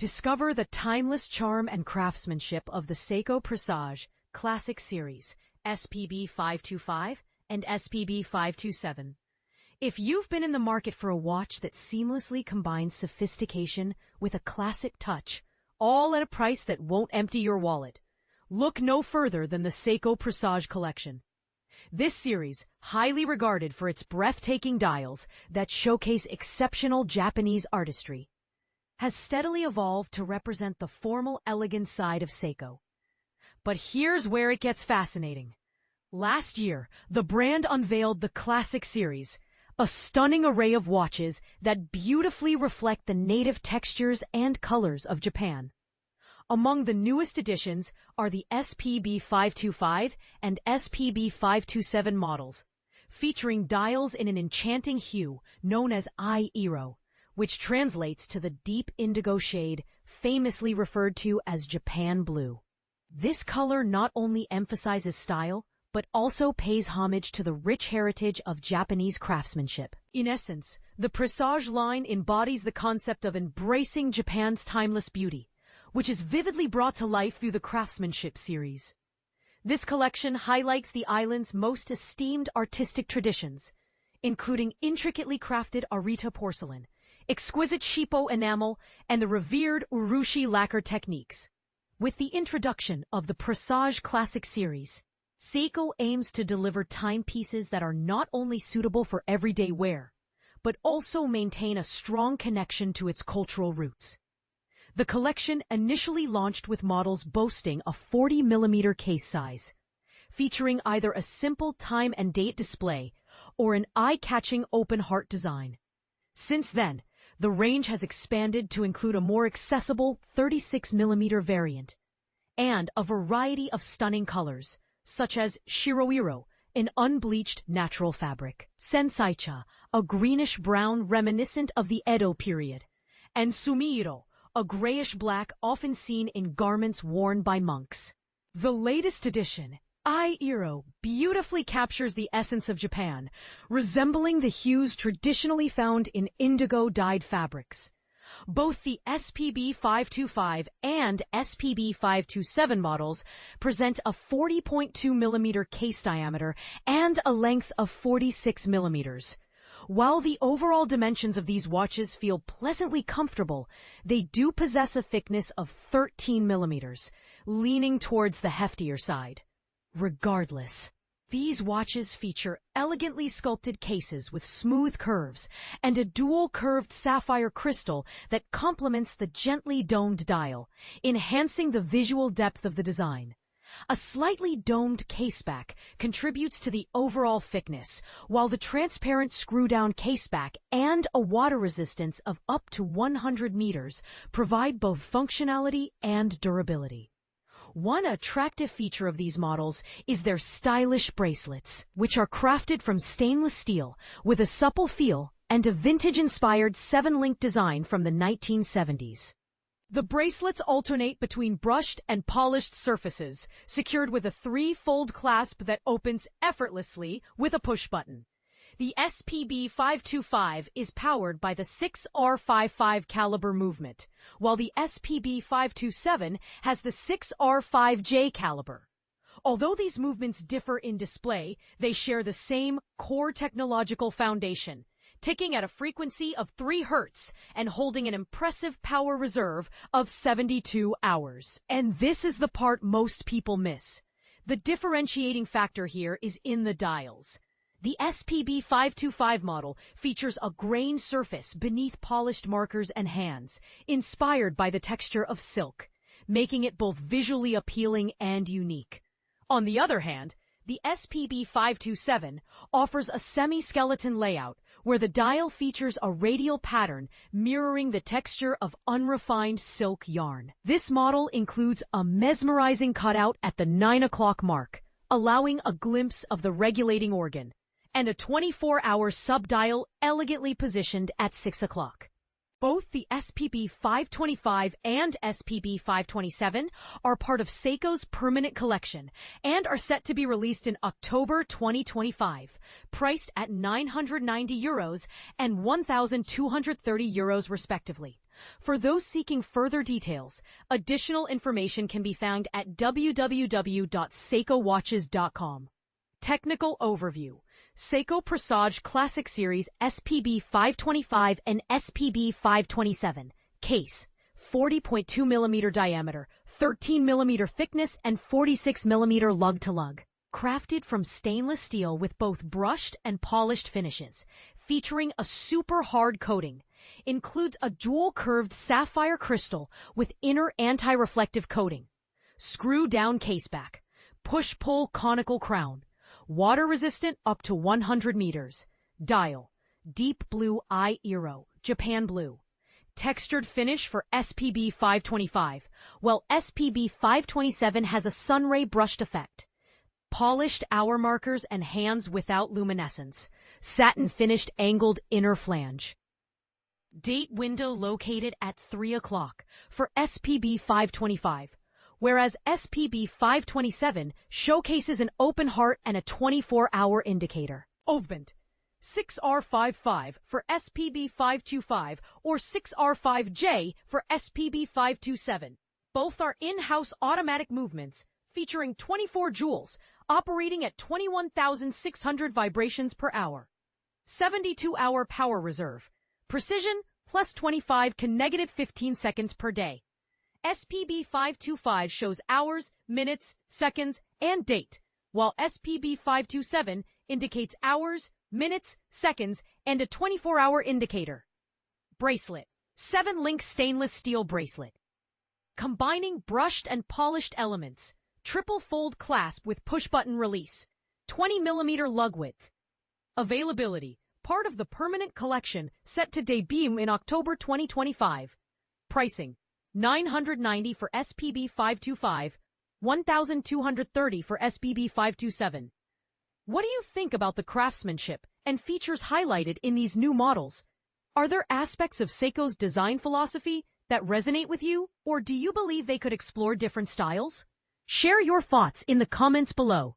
Discover the timeless charm and craftsmanship of the Seiko Presage Classic Series, SPB525 and SPB527. If you've been in the market for a watch that seamlessly combines sophistication with a classic touch, all at a price that won't empty your wallet, look no further than the Seiko Presage collection. This series, highly regarded for its breathtaking dials that showcase exceptional Japanese artistry, has steadily evolved to represent the formal, elegant side of Seiko. But here's where it gets fascinating. Last year, the brand unveiled the Classic Series, a stunning array of watches that beautifully reflect the native textures and colors of Japan. Among the newest additions are the SPB525 and SPB527 models, featuring dials in an enchanting hue known as Ai-Iro, which translates to the deep indigo shade famously referred to as Japan Blue. This color not only emphasizes style, but also pays homage to the rich heritage of Japanese craftsmanship. In essence, the Presage line embodies the concept of embracing Japan's timeless beauty, which is vividly brought to life through the Craftsmanship series. This collection highlights the island's most esteemed artistic traditions, including intricately crafted Arita porcelain, exquisite Shippo enamel, and the revered urushi lacquer techniques. With the introduction of the Presage Classic Series, Seiko aims to deliver timepieces that are not only suitable for everyday wear, but also maintain a strong connection to its cultural roots. The collection initially launched with models boasting a 40mm case size, featuring either a simple time and date display or an eye-catching open heart design. Since then, the range has expanded to include a more accessible 36mm variant and a variety of stunning colors, such as Shiroiro, an unbleached natural fabric, Sensaicha, a greenish-brown reminiscent of the Edo period, and Sumiiro, a grayish-black often seen in garments worn by monks. The latest edition, Ai-Iro, beautifully captures the essence of Japan, resembling the hues traditionally found in indigo-dyed fabrics. Both the SPB525 and SPB527 models present a 40.2mm case diameter and a length of 46mm. While the overall dimensions of these watches feel pleasantly comfortable, they do possess a thickness of 13mm, leaning towards the heftier side. Regardless, these watches feature elegantly sculpted cases with smooth curves and a dual-curved sapphire crystal that complements the gently domed dial, enhancing the visual depth of the design. A slightly domed caseback contributes to the overall thickness, while the transparent screw-down caseback and a water resistance of up to 100 meters provide both functionality and durability. One attractive feature of these models is their stylish bracelets, which are crafted from stainless steel with a supple feel and a vintage-inspired 7-link design from the 1970s. The bracelets alternate between brushed and polished surfaces, secured with a 3-fold clasp that opens effortlessly with a push button. The SPB525 is powered by the 6R55 caliber movement, while the SPB527 has the 6R5J caliber. Although these movements differ in display, they share the same core technological foundation, ticking at a frequency of 3 Hz and holding an impressive power reserve of 72 hours. And this is the part most people miss. The differentiating factor here is in the dials. The SPB525 model features a grained surface beneath polished markers and hands, inspired by the texture of silk, making it both visually appealing and unique. On the other hand, the SPB527 offers a semi-skeleton layout where the dial features a radial pattern mirroring the texture of unrefined silk yarn. This model includes a mesmerizing cutout at the 9 o'clock mark, allowing a glimpse of the regulating organ, and a 24-hour sub-dial elegantly positioned at 6 o'clock. Both the SPB525 and SPB527 are part of Seiko's permanent collection and are set to be released in October 2025, priced at €990 and €1,230 respectively. For those seeking further details, additional information can be found at www.seikowatches.com. Technical overview. Seiko Presage Classic Series SPB525 and SPB527. Case. 40.2mm diameter, 13mm thickness, and 46mm lug-to-lug. Crafted from stainless steel with both brushed and polished finishes. Featuring a super hard coating. Includes a dual curved sapphire crystal with inner anti-reflective coating. Screw-down caseback. Push-pull conical crown. Water resistant up to 100 meters. Dial. Deep blue Ai-Iro, Japan blue. Textured finish for SPB525, while SPB527 has a sunray brushed effect. Polished hour markers and hands without luminescence. Satin finished angled inner flange. Date window located at 3 o'clock for SPB525, whereas SPB527 showcases an open heart and a 24-hour indicator. Ovement. 6R55 for SPB525 or 6R5J for SPB527. Both are in-house automatic movements featuring 24 joules, operating at 21,600 vibrations per hour. 72-hour power reserve. Precision plus 25 to negative 15 seconds per day. SPB525 shows hours, minutes, seconds, and date, while SPB527 indicates hours, minutes, seconds, and a 24-hour indicator. Bracelet. 7-link stainless steel bracelet. Combining brushed and polished elements. Triple fold clasp with push-button release. 20mm lug width. Availability. Part of the permanent collection set to debut in October 2025. Pricing. $990 for SPB525, $1,230 for SPB527. What do you think about the craftsmanship and features highlighted in these new models? Are there aspects of Seiko's design philosophy that resonate with you, or do you believe they could explore different styles? Share your thoughts in the comments below.